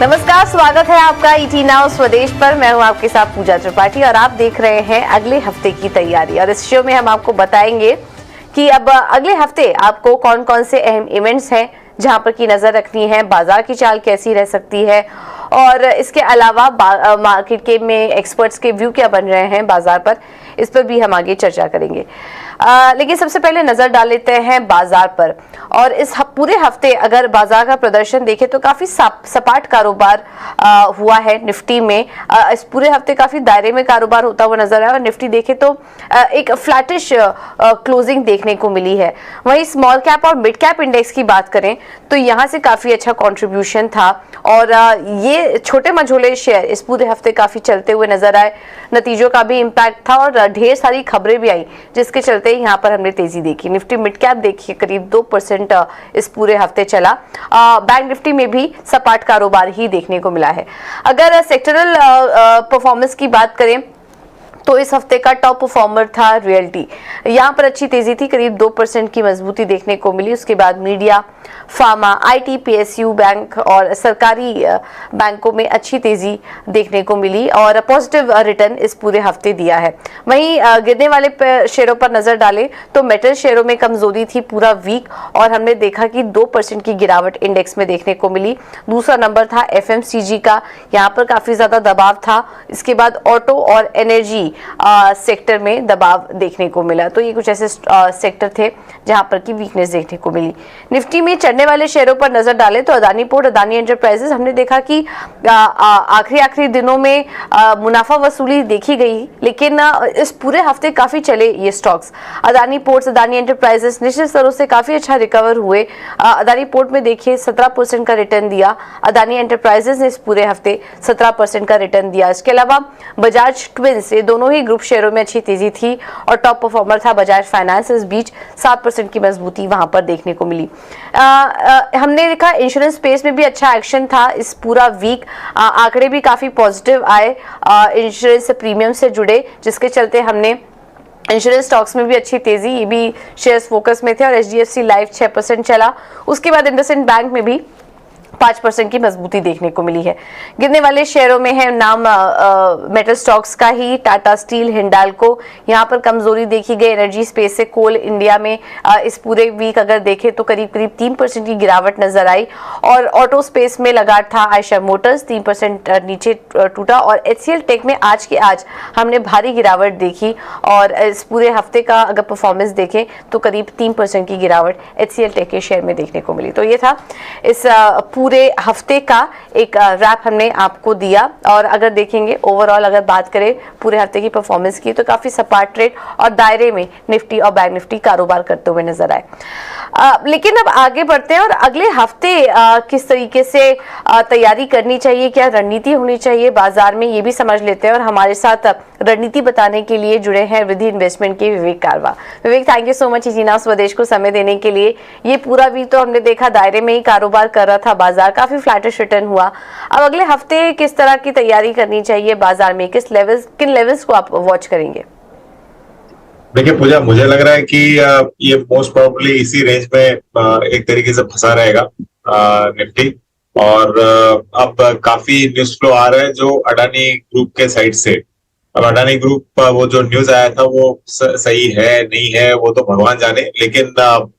नमस्कार, स्वागत है आपका ईटी नाउ स्वदेश पर। मैं हूं आपके साथ पूजा त्रिपाठी और आप देख रहे हैं अगले हफ्ते की तैयारी। और इस शो में हम आपको बताएंगे कि अब अगले हफ्ते आपको कौन कौन से अहम इवेंट्स हैं जहां पर की नजर रखनी है, बाजार की चाल कैसी रह सकती है और इसके अलावा मार्केट के में एक्सपर्ट्स के व्यू क्या बन रहे हैं बाजार पर, इस पर भी हम आगे चर्चा करेंगे। लेकिन सबसे पहले नजर डाल लेते हैं बाजार पर। और इस पूरे हफ्ते अगर बाजार का प्रदर्शन देखें तो काफी सपाट कारोबार हुआ है निफ्टी में। इस पूरे हफ्ते काफी दायरे में कारोबार होता हुआ नजर आया और निफ्टी देखे तो एक फ्लैटिश क्लोजिंग देखने को मिली है। वहीं स्मॉल कैप और मिड कैप इंडेक्स की बात करें तो यहाँ से काफी अच्छा कंट्रीब्यूशन था और ये छोटे मझोले शेयर इस पूरे हफ्ते काफी चलते हुए नजर आए। नतीजों का भी इम्पैक्ट था और ढेर सारी खबरें भी आई जिसके चलते यहाँ पर हमने तेजी देखी। निफ्टी मिड कैप देखिए करीब 2% इस पूरे हफ्ते चला। बैंक निफ्टी में भी सपाट कारोबार ही देखने को मिला है। अगर सेक्टरल परफॉर्मेंस की बात करें तो इस हफ्ते का टॉप परफॉर्मर था रियल्टी। यहाँ पर अच्छी तेजी थी, करीब 2% की मजबूती देखने को मिली। उसके बाद media, pharma, IT, PSU bank और सरकारी बैंकों में अच्छी तेजी देखने को मिली और पॉजिटिव रिटर्न इस पूरे हफ्ते दिया है। वहीं गिरने वाले शेयरों पर नजर डालें तो मेटल शेयरों में कमजोरी थी पूरा वीक और हमने देखा कि 2% की गिरावट इंडेक्स में देखने को मिली। दूसरा नंबर था एफएमसीजी का, यहाँ पर काफी ज्यादा दबाव था। इसके बाद ऑटो और एनर्जी सेक्टर में दबाव देखने को मिला। तो ये कुछ ऐसे सेक्टर थे जहां पर की वीकनेस देखने को मिली। निफ्टी में चढ़ने वाले शेयरों पर नजर डालें तो अदानी पोर्ट, अदानी एंटरप्राइजेस, हमने देखा कि आखिरी दिनों में मुनाफा वसूली देखी गई, लेकिन इस पूरे हफ्ते काफी चले ये stocks. Adani ports, Adani enterprises निश्चित स्तरों से काफी अच्छा रिकवर हुए। अदानी पोर्ट में देखिए 17% का रिटर्न दिया, अदानी एंटरप्राइजेस ने इस पूरे हफ्ते 17% का रिटर्न दिया। इसके अलावा बजाज ट्विंस, ये दोनों ही ग्रुप शेयरों में अच्छी तेजी थी और टॉप परफॉर्मर था बजाज फाइनेंस। इस बीच 7% की मजबूती वहां पर देखने को मिली। हमने देखा इंश्योरेंस स्पेस में भी अच्छा एक्शन था इस पूरा वीक। आंकड़े भी काफी पॉजिटिव आए इंश्योरेंस प्रीमियम से जुड़े, जिसके चलते हमने इंश्योरेंस स्टॉक्स में भी अच्छी तेजी, ये भी शेयर्स फोकस में थे और एचडीएफसी लाइफ 6% चला। उसके बाद इंडसइंड बैंक में भी 5% की मजबूती देखने को मिली है। गिरने वाले शेयरों में है नाम मेटल स्टॉक्स का ही, टाटा स्टील, हिंडाल्को, यहाँ पर कमजोरी देखी गई। एनर्जी स्पेस से कोल इंडिया में इस पूरे वीक अगर देखें तो करीब 3% की गिरावट नजर आई। और ऑटो स्पेस में लगातार था आयशर मोटर्स, 3% नीचे टूटा। और एचसीएल टेक में आज के आज हमने भारी गिरावट देखी और इस पूरे हफ्ते का अगर परफॉर्मेंस देखें तो करीब 3% की गिरावट एचसीएल टेक के शेयर में देखने को मिली। तो ये था इस पूरे हफ्ते का एक रैप हमने आपको दिया। और अगर देखेंगे ओवरऑल अगर बात करें पूरे हफ्ते की परफॉर्मेंस की तो काफी सपाट ट्रेड और दायरे में निफ्टी और बैंक निफ्टी कारोबार करते हुए नजर आए। लेकिन अब आगे बढ़ते हैं और अगले हफ्ते किस तरीके से तैयारी करनी चाहिए, क्या रणनीति होनी चाहिए बाजार में, ये भी समझ लेते हैं। और हमारे साथ रणनीति बताने के लिए जुड़े हैं विधि इन्वेस्टमेंट के Vivek Karwa. Vivek, thank you so much ET Now Swadesh को समय देने के लिए। ये पूरा वीक तो हमने देखा दायरे में ही कारोबार कर रहा था बाजार, काफी फ्लैटिश रिटर्न हुआ। अब अगले हफ्ते किस तरह की तैयारी करनी चाहिए बाजार में, किन लेवल्स को आप वॉच करेंगे? देखिए पूजा, मुझे लग रहा है कि ये मोस्ट प्रोबेबली इसी रेंज में एक तरीके से फंसा रहेगा निफ्टी। और अब काफी न्यूज फ्लो आ रहा है जो अडानी ग्रुप के साइड से। अब अडानी ग्रुप वो जो न्यूज आया था वो सही है नहीं है वो तो भगवान जाने, लेकिन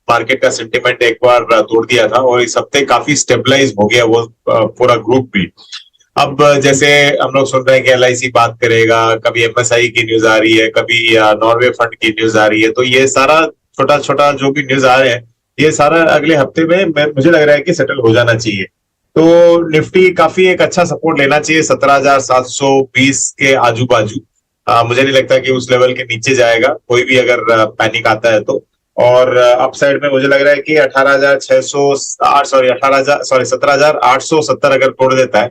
मार्केट का सेंटिमेंट एक बार तोड़ दिया था और इस हफ्ते काफी स्टेबलाइज हो गया वो पूरा ग्रुप भी। अब जैसे हम लोग सुन रहे हैं कि एलआईसी बात करेगा, कभी एमएसआई की न्यूज आ रही है, कभी नॉर्वे फंड की न्यूज आ रही है। तो ये सारा छोटा छोटा जो भी न्यूज आ रहे हैं ये सारा अगले हफ्ते में मुझे लग रहा है कि सेटल हो जाना चाहिए। तो निफ्टी काफी एक अच्छा सपोर्ट लेना चाहिए 17,720 के आजू बाजू। मुझे नहीं लगता कि उस लेवल के नीचे जाएगा कोई भी अगर पैनिक आता है तो। और अपसाइड में मुझे लग रहा है कि 17,870 अगर तोड़ देता है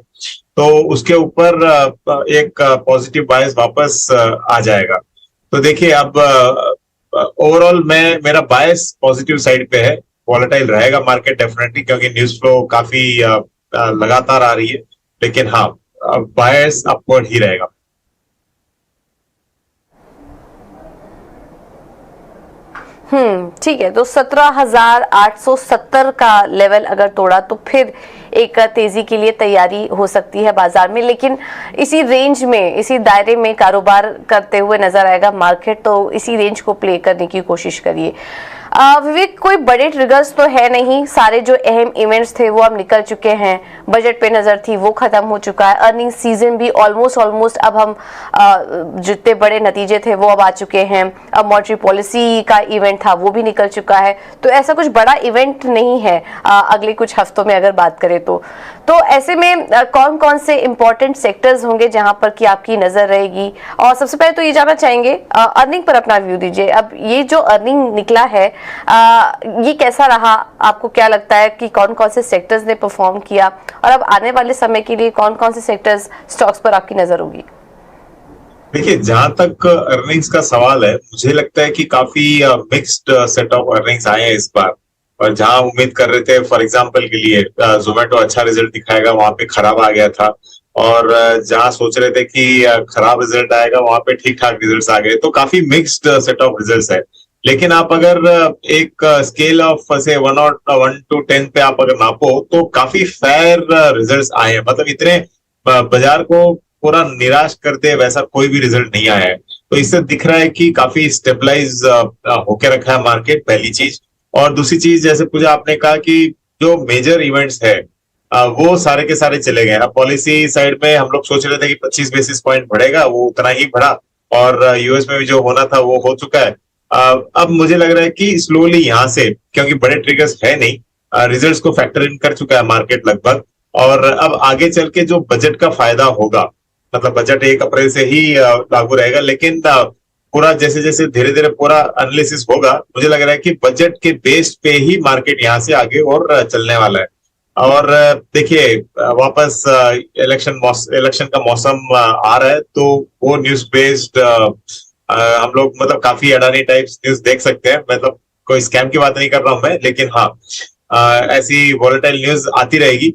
तो उसके ऊपर एक पॉजिटिव बायस वापस आ जाएगा। तो देखिए अब ओवरऑल मेरा बायस पॉजिटिव साइड पे है। वॉलेटाइल रहेगा मार्केट डेफिनेटली क्योंकि न्यूज फ्लो काफी लगातार आ रही है, लेकिन हाँ बायस अपवर्ड ही रहेगा। ठीक है। तो 17,870 का लेवल अगर तोड़ा तो फिर एक तेजी के लिए तैयारी हो सकती है बाजार में, लेकिन इसी रेंज में, इसी दायरे में कारोबार करते हुए नजर आएगा मार्केट, तो इसी रेंज को प्ले करने की कोशिश करिए। विवेक, कोई बड़े ट्रिगर्स तो है नहीं, सारे जो अहम इवेंट्स थे वो अब निकल चुके हैं, बजट पे नजर थी वो खत्म हो चुका है, अर्निंग सीजन भी ऑलमोस्ट अब हम जितने बड़े नतीजे थे वो अब आ चुके हैं, अब मॉनेटरी पॉलिसी का इवेंट था वो भी निकल चुका है, तो ऐसा कुछ बड़ा इवेंट नहीं है अगले कुछ हफ्तों में अगर बात करें तो ऐसे में कौन कौन से इंपॉर्टेंट सेक्टर्स होंगे जहां पर कि आपकी नजर रहेगी? और सबसे पहले तो ये जानना चाहेंगे, अर्निंग पर अपना व्यू दीजिए। अब ये जो अर्निंग निकला है ये कैसा रहा? आपको क्या लगता है कि कौन कौन से सेक्टर्स ने परफॉर्म किया, और अब आने वाले समय के लिए कौन कौन से सेक्टर्स, स्टॉक्स पर आपकी नजर होगी? देखिए, जहां तक अर्निंग्स का सवाल है, मुझे लगता है कि काफी मिक्स्ड सेट ऑफ अर्निंग्स आए हैं इस बार। और जहां उम्मीद कर रहे थे, फॉर एग्जांपल के लिए जोमेटो अच्छा रिजल्ट दिखाएगा, वहां पे खराब आ गया था। और जहां सोच रहे थे कि खराब रिजल्ट आएगा, वहां पे ठीक ठाक रिजल्ट्स आ गए। तो काफी मिक्स्ड सेट ऑफ रिजल्ट्स है। लेकिन आप अगर एक स्केल ऑफ से 1 to 10 पे आप अगर नापो, तो काफी फेयर रिजल्ट्स आए हैं। मतलब इतने बाजार को पूरा निराश करते वैसा कोई भी रिजल्ट नहीं आया है। तो इससे दिख रहा है कि काफी स्टेबलाइज होके रखा है मार्केट, पहली चीज। और दूसरी चीज, जैसे पूजा आपने कहा कि जो मेजर इवेंट्स है वो सारे के सारे चले गए। अब पॉलिसी साइड में हम लोग सोच रहे थे कि 25 बेसिस पॉइंट बढ़ेगा, वो उतना ही बढ़ा। और यूएस में भी जो होना था वो हो चुका है। अब मुझे लग रहा है कि स्लोली यहाँ से, क्योंकि बड़े ट्रिगर्स है नहीं, रिजल्ट्स को फैक्टर इन कर चुका है मार्केट लगभग। और अब आगे चल के जो बजट का फायदा होगा, मतलब बजट 1 अप्रैल से ही लागू रहेगा, लेकिन पूरा जैसे जैसे धीरे धीरे पूरा एनालिसिस होगा, मुझे लग रहा है कि बजट के बेस पे ही मार्केट यहाँ से आगे और चलने वाला है। और देखिए, वापस इलेक्शन का मौसम आ रहा है, तो वो न्यूज बेस्ड हम लोग मतलब काफी अडानी टाइप्स न्यूज देख सकते हैं। मतलब कोई स्कैम की बात नहीं कर रहा हूं मैं, लेकिन हाँ, ऐसी वॉलेटाइल न्यूज आती रहेगी।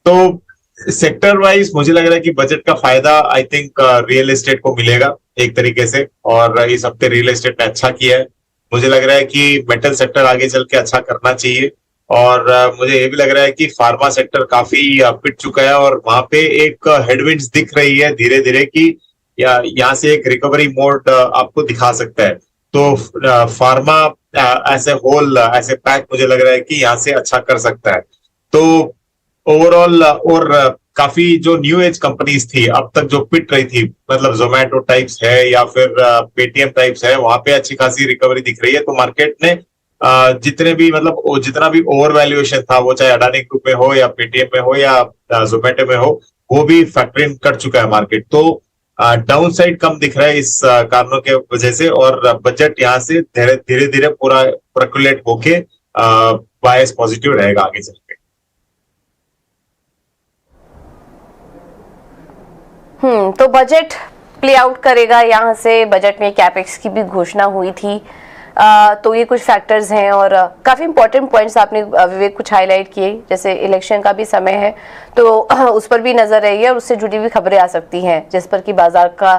तो सेक्टर वाइज मुझे लग रहा है कि बजट का फायदा आई थिंक रियल एस्टेट को मिलेगा एक तरीके से। और इस हफ्ते रियल एस्टेट ने अच्छा किया है। मुझे लग रहा है कि मेटल सेक्टर आगे चल के अच्छा करना चाहिए। और मुझे ये भी लग रहा है कि फार्मा सेक्टर काफी पिट चुका है, और वहां पे एक हेडविंड्स दिख रही है धीरे धीरे कि यहाँ से एक रिकवरी मोड आपको दिखा सकता है। तो फार्मा ऐसे होल, ऐसे पैक मुझे लग रहा है कि यहाँ से अच्छा कर सकता है। तो ओवरऑल और काफी जो न्यू एज कंपनीज थी अब तक जो पिट रही थी, मतलब जोमेटो टाइप्स है या फिर पेटीएम टाइप्स है, वहां पे अच्छी खासी रिकवरी दिख रही है। तो मार्केट ने जितने भी मतलब जितना भी ओवर वैल्यूएशन था, वो चाहे अडानी ग्रुप में हो या पेटीएम में हो या जोमेटो में हो, वो भी फैक्टर इन कर चुका है मार्केट। तो डाउन साइड कम दिख रहा है इस कारणों के वजह से। और बजट यहाँ से धीरे धीरे पूरा प्रकुलेट होके बायस पॉजिटिव रहेगा आगे चल के। तो बजट प्ले आउट करेगा यहाँ से। बजट में कैपेक्स की भी घोषणा हुई थी, तो ये कुछ फैक्टर्स हैं। और काफी इंपॉर्टेंट पॉइंट्स आपने विवेक कुछ हाईलाइट किए, जैसे इलेक्शन का भी समय है तो उस पर भी नजर रहेगी, और उससे जुड़ी हुई खबरें आ सकती हैं जिस पर कि बाजार का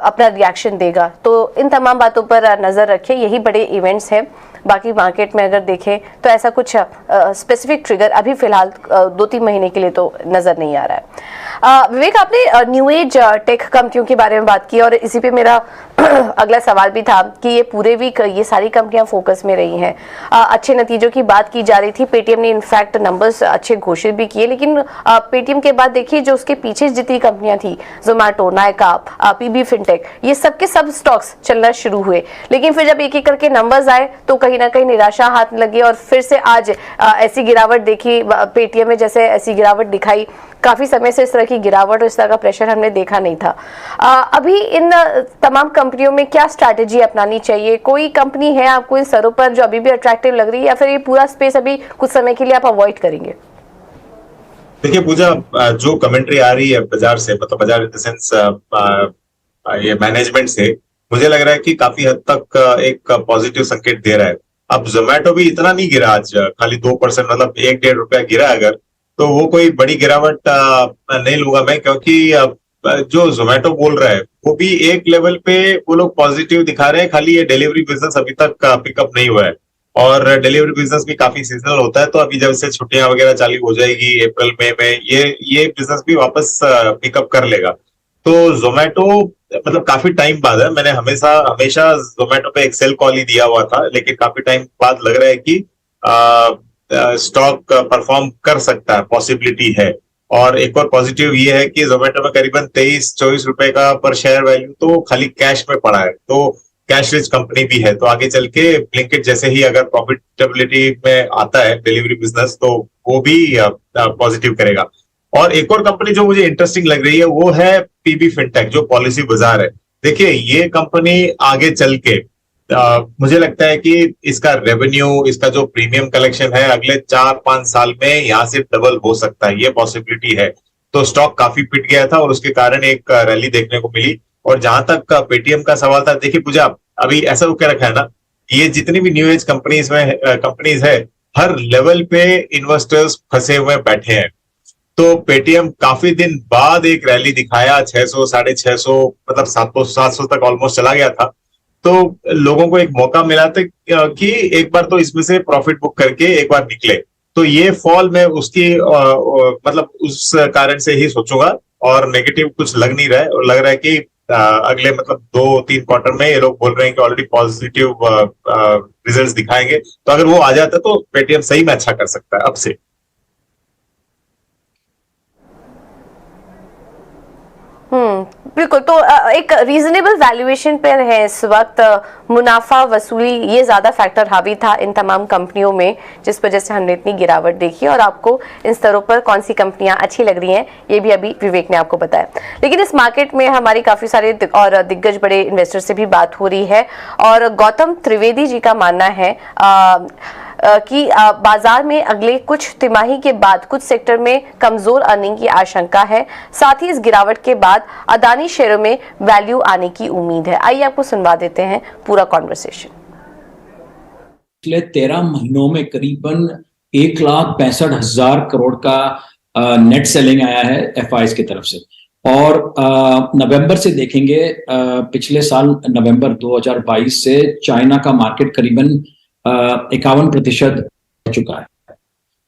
अपना रिएक्शन देगा। तो इन तमाम बातों पर नजर रखें, यही बड़े इवेंट्स हैं। बाकी मार्केट में अगर देखें तो ऐसा कुछ स्पेसिफिक ट्रिगर अभी फिलहाल 2-3 महीने के लिए तो नजर नहीं आ रहा है। विवेक, आपने न्यू एज टेक कंपनियों के बारे में बात की, और इसी पे मेरा अगला सवाल भी था कि ये पूरे वीक ये सारी कंपनियां फोकस में रही हैं। अच्छे नतीजों की बात की जा रही थी, पेटीएम ने इनफैक्ट नंबर्स अच्छे घोषित भी किए, लेकिन पेटीएम के बाद देखिए जो उसके पीछे जितनी कंपनियां थी, जोमेटो, नायका, पीबी फिनटेक, ये सबके सब स्टॉक्स चलना शुरू हुए। लेकिन फिर जब एक एक करके नंबर्स आए तो कहीं ना कहीं निराशा हाथ लगी, और फिर से आज ऐसी गिरावट देखी पेटीएम में, जैसे ऐसी गिरावट दिखाई। काफी समय से इस तरह की गिरावट और इस तरह का प्रेशर हमने देखा नहीं था। अभी इन तमाम कंपनियों में क्या स्ट्रैटेजी अपनानी चाहिए? कोई कंपनी है आपको इन स्तरों पर जो अभी भी अट्रैक्टिव लग रही है, या फिर ये पूरा स्पेस अभी कुछ समय के लिए आप अवॉइड करेंगे? देखिए पूजा, जो कमेंट्री आ रही है बाजार से, मतलब बाजार इन द सेंस ये मैनेजमेंट से, मुझे लग रहा है कि काफी हद तक एक पॉजिटिव संकेत दे रहा है। अब जोमेटो भी इतना नहीं गिरा आज, खाली 2%, मतलब 1-1.5 रुपया गिरा अगर, तो वो कोई बड़ी गिरावट नहीं लूंगा मैं, क्योंकि जो जोमेटो बोल रहा है वो भी एक लेवल पे वो लोग पॉजिटिव दिखा रहे हैं, खाली ये डिलीवरी बिजनेस अभी तक पिकअप नहीं हुआ है। और डिलीवरी बिजनेस भी काफी सीजनल होता है, तो अभी जब से छुट्टियां वगैरह चालू हो जाएगी अप्रैल मई में, ये बिजनेस भी वापस पिकअप कर लेगा। तो जोमेटो मतलब काफी टाइम बाद है, मैंने हमेशा हमेशा जोमेटो पे एक्सेल कॉल ही दिया हुआ था, लेकिन काफी टाइम बाद लग रहा है कि स्टॉक परफॉर्म कर सकता है, पॉसिबिलिटी है। और एक और पॉजिटिव ये है कि जोमेटो में करीबन 23-24 रुपए का पर शेयर वैल्यू तो खाली कैश में पड़ा है, तो कैश रिच कंपनी भी है। तो आगे चल के ब्लिंकिट जैसे ही अगर प्रॉफिटेबिलिटी में आता है डिलीवरी बिजनेस, तो वो भी पॉजिटिव करेगा। और एक और कंपनी जो मुझे इंटरेस्टिंग लग रही है वो है पीबी फिनटेक, जो पॉलिसी बाजार है। देखिए ये कंपनी आगे चल के मुझे लगता है कि इसका रेवेन्यू, इसका जो प्रीमियम कलेक्शन है अगले 4-5 साल में यहाँ से डबल हो सकता है, ये पॉसिबिलिटी है। तो स्टॉक काफी पिट गया था और उसके कारण एक रैली देखने को मिली। और जहां तक पेटीएम का सवाल था, देखिए पूजा, अभी ऐसा हो क्या रखा है ना, ये जितनी भी न्यू एज कंपनीज है, हर लेवल पे इन्वेस्टर्स फंसे हुए बैठे हैं। तो पेटीएम काफी दिन बाद एक रैली दिखाया, 600, 650, मतलब 700 तक ऑलमोस्ट चला गया था। तो लोगों को एक मौका मिला था कि एक बार तो इसमें से प्रॉफिट बुक करके एक बार निकले। तो ये फॉल मैं उसकी मतलब उस कारण से ही सोचूंगा, और नेगेटिव कुछ लग नहीं रहा है। और लग रहा है कि अगले मतलब 2-3 क्वार्टर में ये लोग बोल रहे हैं कि ऑलरेडी पॉजिटिव रिजल्ट्स दिखाएंगे। तो अगर वो आ जाता है तो पेटीएम सही में अच्छा कर सकता है अब से। बिल्कुल। तो एक रीजनेबल वैल्यूएशन पर है इस वक्त, मुनाफा वसूली ये ज्यादा फैक्टर हावी था इन तमाम कंपनियों में, जिस वजह से हमने इतनी गिरावट देखी। और आपको इन स्तरों पर कौन सी कंपनियां अच्छी लग रही हैं ये भी अभी विवेक ने आपको बताया। लेकिन इस मार्केट में हमारी काफी सारे और दिग्गज बड़े इन्वेस्टर से भी बात हो रही है, और गौतम त्रिवेदी जी का मानना है कि बाजार में अगले कुछ तिमाही के बाद कुछ सेक्टर में कमजोर अर्निंग की आशंका है। साथ ही इस गिरावट के बाद अदानी शेयरों में वैल्यू आने की उम्मीद है। आइए आपको सुनवा देते हैं पूरा कॉन्वर्सेशन। पिछले 13 महीनों में करीबन 1,65,000 करोड़ का नेट सेलिंग आया है एफआईज की तरफ से। और नवंबर से देखेंगे, पिछले साल नवंबर 2022 से चाइना का मार्केट करीबन 51% हो चुका है।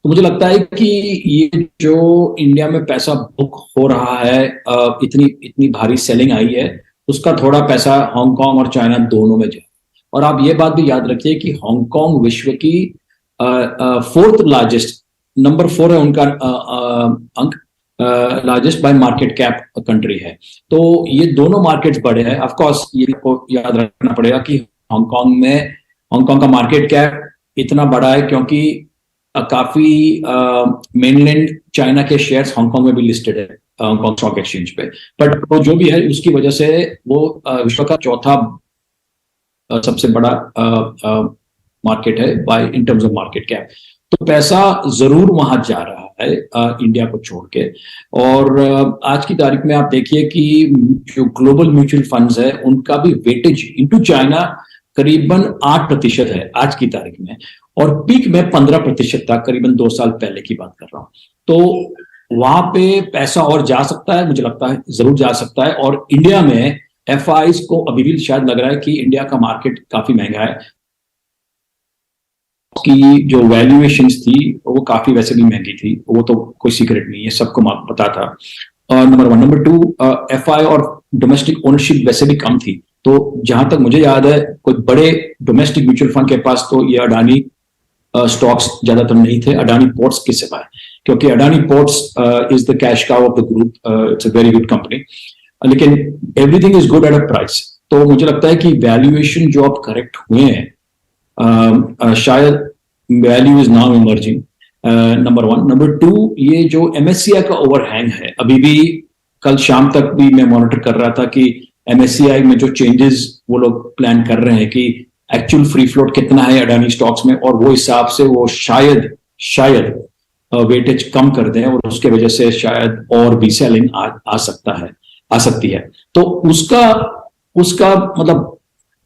तो मुझे लगता है कि ये जो इंडिया में पैसा बुक हो रहा है, इतनी भारी सेलिंग आई है, उसका थोड़ा पैसा हांगकांग और चाइना दोनों में जाए। और आप ये बात भी याद रखिए कि हांगकांग विश्व की 4th लार्जेस्ट, नंबर 4 है उनका अंक, largest by market cap country है। तो ये दोनों मार्केट्स बड़े हैं। ऑफ कोर्स ये याद रखना पड़ेगा कि हांगकांग का मार्केट कैप इतना बड़ा है क्योंकि काफी मेनलैंड चाइना के शेयर्स हांगकांग में भी लिस्टेड है हांगकांग स्टॉक एक्सचेंज पे। बट वो जो भी है उसकी वजह से वो विश्व का 4था सबसे बड़ा मार्केट है by in terms of market cap. तो पैसा जरूर वहां जा रहा है इंडिया को छोड़ के। और आज की तारीख में आप देखिए कि जो ग्लोबल म्यूचुअल फंड्स है उनका भी वेटेज इनटू चाइना करीबन 8% है आज की तारीख में, और पीक में 15% था करीबन 2 साल पहले की बात कर रहा हूं। तो वहां पे पैसा और जा सकता है, मुझे लगता है जरूर जा सकता है। और इंडिया में एफआईज को अभी भी शायद लग रहा है कि इंडिया का मार्केट काफी महंगा है, की जो वैल्यूएशंस थी वो काफी वैसे भी महंगी थी, वो तो कोई सीक्रेट नहीं है, सबको पता था। नंबर 1। नंबर 2, एफआई और डोमेस्टिक ओनरशिप वैसे भी कम थी। तो जहां तक मुझे याद है कोई बड़े डोमेस्टिक म्यूचुअल फंड के पास तो ये अडानी स्टॉक्स ज्यादातर नहीं थे, अडानी पोर्ट्स के सिवाय, क्योंकि Adani ports is the cash cow of the group. It's a very good company, लेकिन everything is good at a price. तो मुझे लगता है कि वैल्यूएशन जो अब करेक्ट हुए हैं, शायद value is now emerging, number 1। Number 2, ये जो एमएससीआई का ओवरहैंग है, अभी भी कल शाम तक भी मैं मॉनिटर कर रहा था कि एमएससीआई में जो चेंजेस वो लोग प्लान कर रहे हैं कि एक्चुअल फ्री फ्लोट कितना है अडानी स्टॉक्स में, और वो हिसाब से वो शायद वेटेज कम कर दें, और उसके वजह से शायद और भी सेलिंग आ सकती है। तो उसका मतलब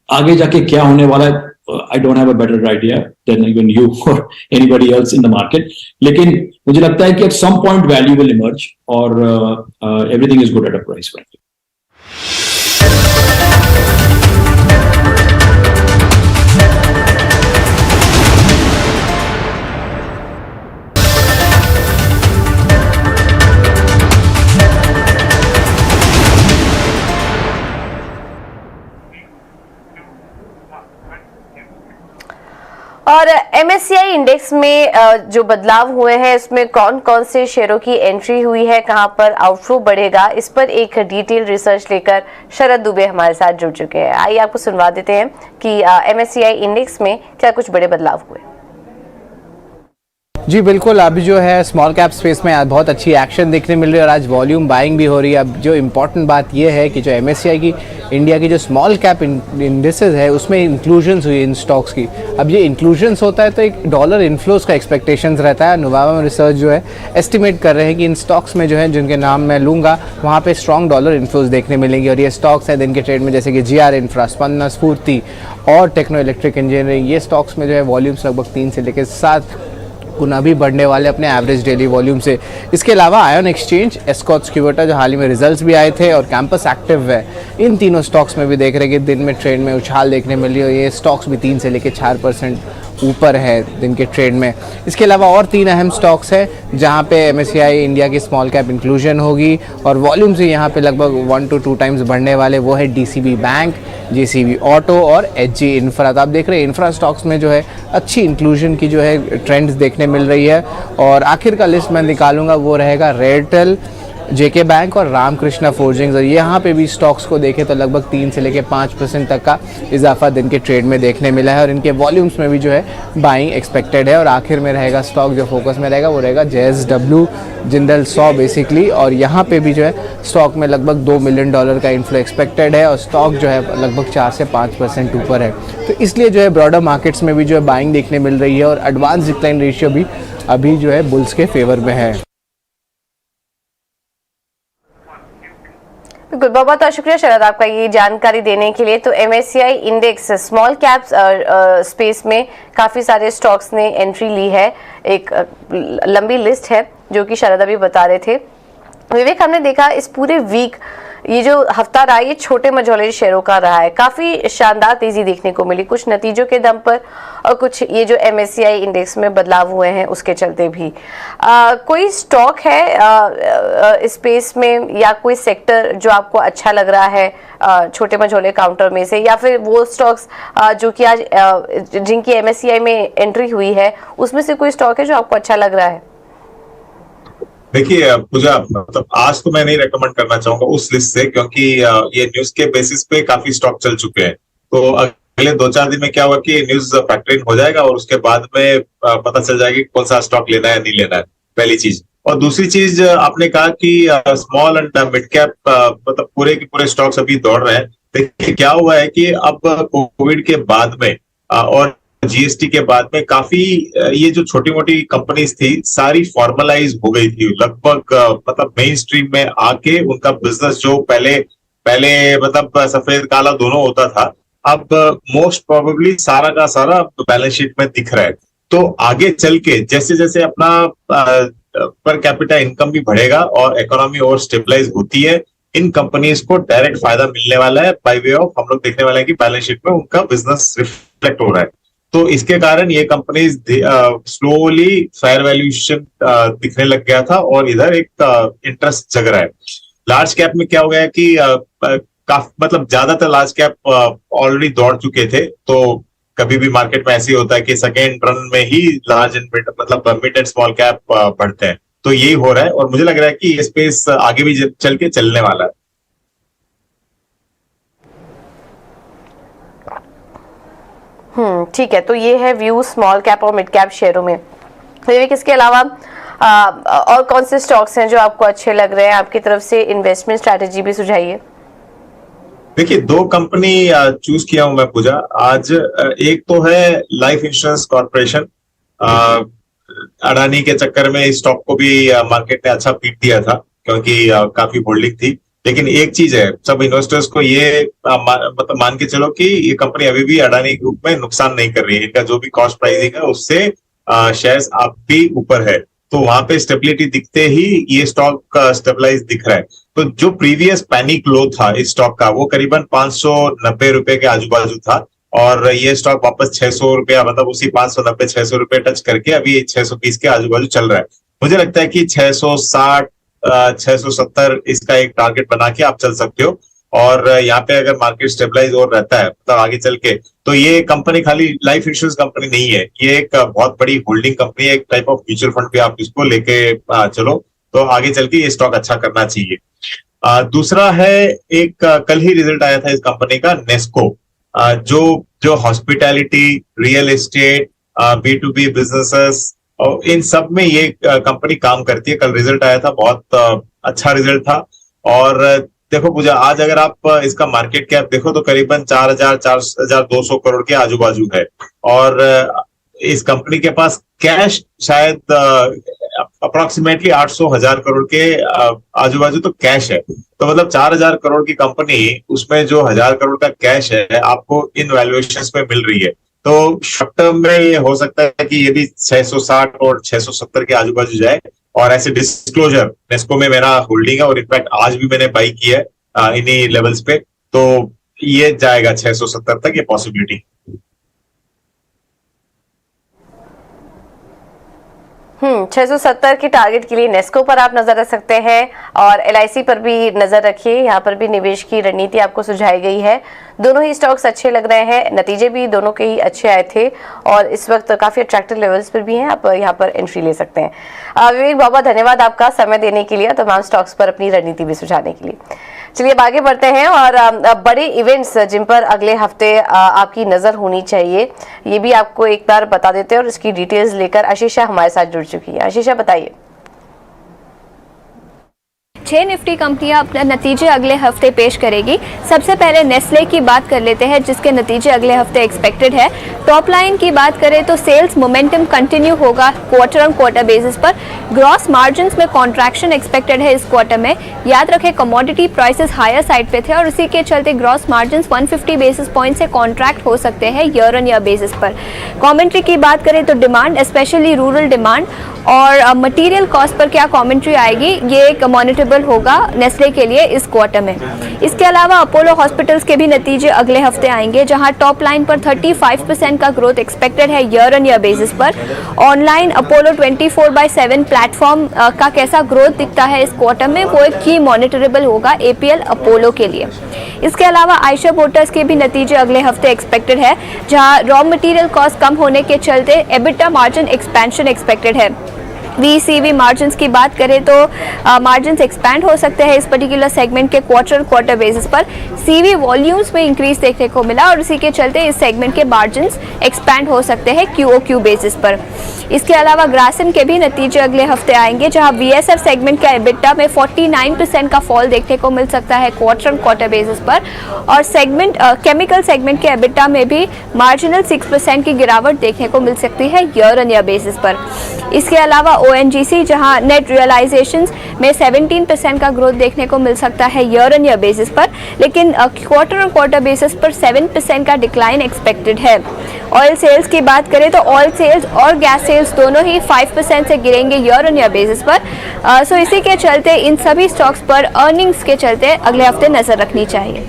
आगे जाके क्या होने वाला है I don't have a better idea than even you और anybody else in the market, लेकिन मुझे लगता है कि at some point value will emerge और everything is good at a price. और MSCI इंडेक्स में जो बदलाव हुए हैं इसमें कौन कौन से शेयरों की एंट्री हुई है, कहां पर आउटफ्लो बढ़ेगा, इस पर एक डिटेल रिसर्च लेकर शरद दुबे हमारे साथ जुड़ चुके हैं। आइए आपको सुनवा देते हैं कि MSCI इंडेक्स में क्या कुछ बड़े बदलाव हुए। जी बिल्कुल, अभी जो है स्मॉल कैप स्पेस में आज बहुत अच्छी एक्शन देखने मिल रही है और आज वॉल्यूम बाइंग भी हो रही है। अब जो इम्पोर्टेंट बात ये है कि जो MSCI की इंडिया की जो स्मॉल कैप इंडेसेस है उसमें इंक्लूजन्स हुई इन स्टॉक्स की। अब ये इंक्लूजन्स होता है तो एक डॉलर इन्फ्लोज का एक्सपेक्टेशंस रहता है। नोवावा रिसर्च जो है एस्टिमेट कर रहे हैं कि इन स्टॉक्स में जो है जिनके नाम मैं लूँगा वहाँ पे स्ट्रॉन्ग डॉलर इन्फ्लोज देखने मिलेंगे। और ये स्टॉक्स हैं दिन के ट्रेड में जैसे कि GR इंफ्रा, स्पंदना स्फूर्ति और टेक्नो इलेक्ट्रिक इंजीनियरिंग। ये स्टॉक्स में जो है वॉल्यूम्स लगभग 3 से लेकर 7 गुना भी बढ़ने वाले अपने एवरेज डेली वॉल्यूम से। इसके अलावा आयन एक्सचेंज, एस्कॉट्स क्यूबोटा जो हाल ही में रिजल्ट्स भी आए थे और कैंपस एक्टिव है, इन तीनों स्टॉक्स में भी देख रहे हैं कि दिन में ट्रेड में उछाल देखने मिल रही है। ये स्टॉक्स भी 3 से लेकर 4% ऊपर है दिन के ट्रेड में। इसके अलावा और 3 अहम स्टॉक्स हैं जहां पे MSCI इंडिया की स्मॉल कैप इंक्लूजन होगी और वॉल्यूम से यहां पे लगभग 1 to 2 टाइम्स बढ़ने वाले। वो है DCB बैंक, JCB ऑटो और HG इंफ्रा। तो आप देख रहे हैं इंफ्रा स्टॉक्स में जो है अच्छी इंक्लूजन की जो है ट्रेंड्स देखने मिल रही है। और आखिर का लिस्ट मैं निकालूंगा वो रहेगा रेयरटेल, JK बैंक और रामकृष्णा फोर्जिंग्स। और यहाँ पे भी स्टॉक्स को देखें तो लगभग 3 से लेकर 5% तक का इजाफा दिन के ट्रेड में देखने मिला है और इनके वॉल्यूम्स में भी जो है बाइंग एक्सपेक्टेड है। और आखिर में रहेगा स्टॉक जो फोकस में रहेगा वो रहेगा JSW, जिंदल 100 बेसिकली। और यहाँ पे भी जो है स्टॉक में लगभग $2 मिलियन का इन्फ्लो एक्सपेक्टेड है और स्टॉक जो है लगभग 4 से 5% ऊपर है। तो इसलिए जो है ब्रॉडर मार्केट्स में भी जो है बाइंग देखने मिल रही है और एडवांस डिक्लाइन रेशियो भी अभी जो है बुल्स के फेवर में है। बिल्कुल, बहुत बहुत शुक्रिया शरद आपका ये जानकारी देने के लिए। तो MSCI index small cap space में काफ़ी सारे स्टॉक्स ने एंट्री ली है। एक लंबी लिस्ट है जो कि शरद अभी बता रहे थे। विवेक, हमने देखा इस पूरे वीक ये जो हफ्ता रहा ये छोटे मझोले शेयरों का रहा है। काफ़ी शानदार तेज़ी देखने को मिली कुछ नतीजों के दम पर और कुछ ये जो MSCI इंडेक्स में बदलाव हुए हैं उसके चलते भी। कोई स्टॉक है स्पेस में या कोई सेक्टर जो आपको अच्छा लग रहा है छोटे मझोले काउंटर में से, या फिर वो स्टॉक्स जो कि आज जिनकी MSCI में एंट्री हुई है उसमें से कोई स्टॉक है जो आपको अच्छा लग रहा है? देखिए पूजा, मतलब आज तो मैं नहीं रेकमेंड करना चाहूंगा उस लिस्ट से, क्योंकि ये न्यूज के बेसिस पे काफी स्टॉक चल चुके हैं। तो अगले 2-4 दिन में क्या होगा कि न्यूज फैक्टरिंग हो जाएगा और उसके बाद में पता चल जाएगा कि कौन सा स्टॉक लेना है नहीं लेना है, पहली चीज। और दूसरी चीज, आपने कहा कि स्मॉल एंड मिड कैप मतलब पूरे के पूरे स्टॉक्स अभी दौड़ रहे हैं। देखिए क्या हुआ है कि अब कोविड के बाद में और GST के बाद में काफी ये जो छोटी मोटी कंपनीज थी सारी फॉर्मलाइज हो गई थी लगभग, मतलब मेन स्ट्रीम में आके उनका बिजनेस जो पहले मतलब सफेद काला दोनों होता था, अब मोस्ट प्रोबेबली सारा का सारा बैलेंस शीट में दिख रहा है। तो आगे चल के जैसे जैसे अपना पर कैपिटा इनकम भी बढ़ेगा और इकोनॉमी और स्टेबलाइज होती है, इन कंपनीज को डायरेक्ट फायदा मिलने वाला है बाय वे ऑफ, हम लोग देखने वाले हैं कि बैलेंस शीट में उनका बिजनेस रिफ्लेक्ट हो रहा है। तो इसके कारण ये कंपनीज स्लोली फेयर वैल्यूएशन दिखने लग गया था और इधर एक इंटरेस्ट जग रहा है। लार्ज कैप में क्या हो गया कि मतलब ज्यादातर लार्ज कैप ऑलरेडी दौड़ चुके थे। तो कभी भी मार्केट में ऐसे होता है कि सेकेंड रन में ही लार्ज एंड मिड मतलब मिड एंड स्मॉल कैप बढ़ते हैं। तो यही हो रहा है और मुझे लग रहा है कि ये स्पेस आगे भी चल के चलने वाला है। ठीक है, तो ये है व्यू स्मॉल कैप और मिड कैप शेयरों में। विवेक, इसके अलावा और कौन से स्टॉक्स हैं जो आपको अच्छे लग रहे हैं? आपकी तरफ से इन्वेस्टमेंट स्ट्रैटेजी भी सुझाइए। देखिए 2 कंपनी चूज किया हूं मैं पूजा आज। एक तो है लाइफ इंश्योरेंस कॉर्पोरेशन। अडानी के चक्कर में इस स्टॉक को भी मार्केट ने अच्छा पीट दिया था क्योंकि काफी होल्डिंग थी, लेकिन एक चीज है, सब इन्वेस्टर्स को ये मतलब मान के चलो कि ये कंपनी अभी भी अडानी ग्रुप में नुकसान नहीं कर रही है। इनका जो भी कॉस्ट प्राइसिंग है उससे शेयर्स अब भी ऊपर है, तो वहां पे स्टेबिलिटी दिखते ही ये स्टॉक स्टेबलाइज दिख रहा है। तो जो प्रीवियस पैनिक लो था इस स्टॉक का वो करीबन 590 रुपए के आजू बाजू था, और ये स्टॉक वापस 600 रुपया, मतलब उसी 590-600 रुपए टच करके अभी 620 के आजू बाजू चल रहा है। मुझे लगता है कि 660 670 इसका एक टारगेट बना के आप चल सकते हो, और यहाँ पे अगर मार्केट स्टेबलाइज और रहता है मतलब आगे चल के, तो ये कंपनी खाली लाइफ इंश्योरेंस कंपनी नहीं है, ये एक बहुत बड़ी होल्डिंग कंपनी है, एक टाइप ऑफ म्यूचुअल फंड पे आप इसको लेके चलो, तो आगे चल के ये स्टॉक अच्छा करना चाहिए। दूसरा है, एक कल ही रिजल्ट आया था इस कंपनी का, नेस्को, जो hospitality, real estate, B2B businesses और इन सब में ये कंपनी काम करती है। कल रिजल्ट आया था, बहुत अच्छा रिजल्ट था। और देखो पूजा, आज अगर आप इसका मार्केट कैप देखो तो करीबन 4,200 करोड़ के आजू बाजू है, और इस कंपनी के पास कैश शायद अप्रोक्सीमेटली 800,000 करोड़ के आजू बाजू तो कैश है। तो मतलब 4,000 करोड़ की कंपनी, उसमें जो 1,000 करोड़ का कैश है आपको इन वैल्यूएशंस में मिल रही है। तो शॉर्ट टर्म में ये हो सकता है कि ये भी 660 और 670 के आजू बाजू जाए। और ऐसे डिस्क्लोजर, नेस्को में मेरा होल्डिंग है और इनफैक्ट आज भी मैंने बाई किया है इन्हीं लेवल्स पे, तो ये जाएगा 670 तक, ये पॉसिबिलिटी। 670 की टारगेट के लिए नेस्को पर आप नजर रख सकते हैं, और LIC पर भी नजर रखिए, यहाँ पर भी निवेश की रणनीति आपको सुझाई गई है। दोनों ही स्टॉक्स अच्छे लग रहे हैं, नतीजे भी दोनों के ही अच्छे आए थे और इस वक्त काफी अट्रैक्टिव लेवल्स पर भी हैं, आप यहाँ पर एंट्री ले सकते हैं। विवेक बाबा, धन्यवाद आपका समय देने के लिए, तमाम स्टॉक्स पर अपनी रणनीति भी सुझाने के लिए। चलिए अब आगे बढ़ते हैं, और बड़े इवेंट्स जिन पर अगले हफ्ते आपकी नजर होनी चाहिए, ये भी आपको एक बार बता देते हैं, और इसकी डिटेल्स लेकर आशीषा हमारे साथ जुड़ चुकी है। आशीषा, बताइए। 6 निफ्टी कंपनियां अपने नतीजे अगले हफ्ते पेश करेगी। सबसे पहले नेस्ले की बात कर लेते हैं, जिसके नतीजे अगले हफ्ते एक्सपेक्टेड है। टॉप लाइन की बात करें तो सेल्स मोमेंटम कंटिन्यू होगा क्वार्टर ऑन क्वार्टर बेसिस पर। ग्रॉस मार्जिन्स में कॉन्ट्रैक्शन एक्सपेक्टेड है इस क्वार्टर में। याद रखें, कमोडिटी प्राइसेस हायर साइड पे थे और इसी के चलते ग्रॉस मार्जिन्स 150 बेसिस पॉइंट से कॉन्ट्रैक्ट हो सकते हैं ईयर ऑन ईयर बेसिस पर। कमेंट्री की बात करें तो डिमांड, स्पेशली रूरल डिमांड और मटेरियल कॉस्ट पर क्या कमेंट्री आएगी, ये एक मॉनिटरेबल होगा नेस्ले के लिए इस क्वार्टर में। इसके अलावा अपोलो हॉस्पिटल्स के भी नतीजे अगले हफ्ते आएंगे, जहां टॉप लाइन पर 35% का ग्रोथ एक्सपेक्टेड है ईयर ऑन ईयर बेसिस पर। ऑनलाइन अपोलो 24/7 प्लेटफॉर्म का कैसा ग्रोथ दिखता है इस क्वार्टर में, वो एक की मॉनिटरेबल होगा APL अपोलो के लिए। इसके अलावा आयशर मोटर्स के भी नतीजे अगले हफ्ते एक्सपेक्टेड है, जहां रॉ मटेरियल कॉस्ट कम होने के चलते EBITDA मार्जिन एक्सपेंशन एक्सपेक्टेड है। VCV मार्जिन्स की बात करें तो मार्जिन्स एक्सपैंड हो सकते हैं इस पर्टिकुलर सेगमेंट के क्वार्टर बेसिस पर। CV वॉल्यूम्स में इंक्रीज देखने को मिला और इसी के चलते इस सेगमेंट के मार्जिन्स एक्सपैंड हो सकते हैं QOQ बेसिस पर। इसके अलावा ग्रासिम के भी नतीजे अगले हफ्ते आएंगे, जहां VSF सेगमेंट का EBITDA में 49% का फॉल देखने को मिल सकता है क्वार्टर बेसिस पर, और सेगमेंट केमिकल सेगमेंट के EBITDA में भी मार्जिनल 6% की गिरावट देखने को मिल सकती है ईयर ऑन ईयर बेसिस पर। इसके अलावा ONGC, जहां नेट रियलाइजेशंस में 17% का ग्रोथ देखने को मिल सकता है ईयर ऑन ईयर बेसिस पर, लेकिन क्वार्टर ऑन क्वार्टर बेसिस पर 7% का डिक्लाइन एक्सपेक्टेड है। ऑयल सेल्स की बात करें तो ऑयल सेल्स और गैस सेल्स दोनों ही 5% से गिरेंगे ईयर ऑन ईयर बेसिस पर। सो इसी के चलते इन सभी स्टॉक्स पर अर्निंग्स के चलते अगले हफ्ते नजर रखनी चाहिए।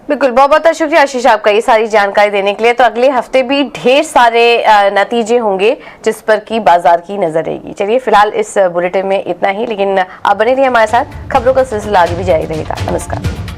बिल्कुल, बहुत बहुत शुक्रिया आशीष आपका ये सारी जानकारी देने के लिए। तो अगले हफ्ते भी ढेर सारे नतीजे होंगे जिस पर की बाजार की नजर रहेगी। चलिए फिलहाल इस बुलेटिन में इतना ही, लेकिन आप बने रहिए हमारे साथ, खबरों का सिलसिला आगे भी जारी रहेगा। नमस्कार।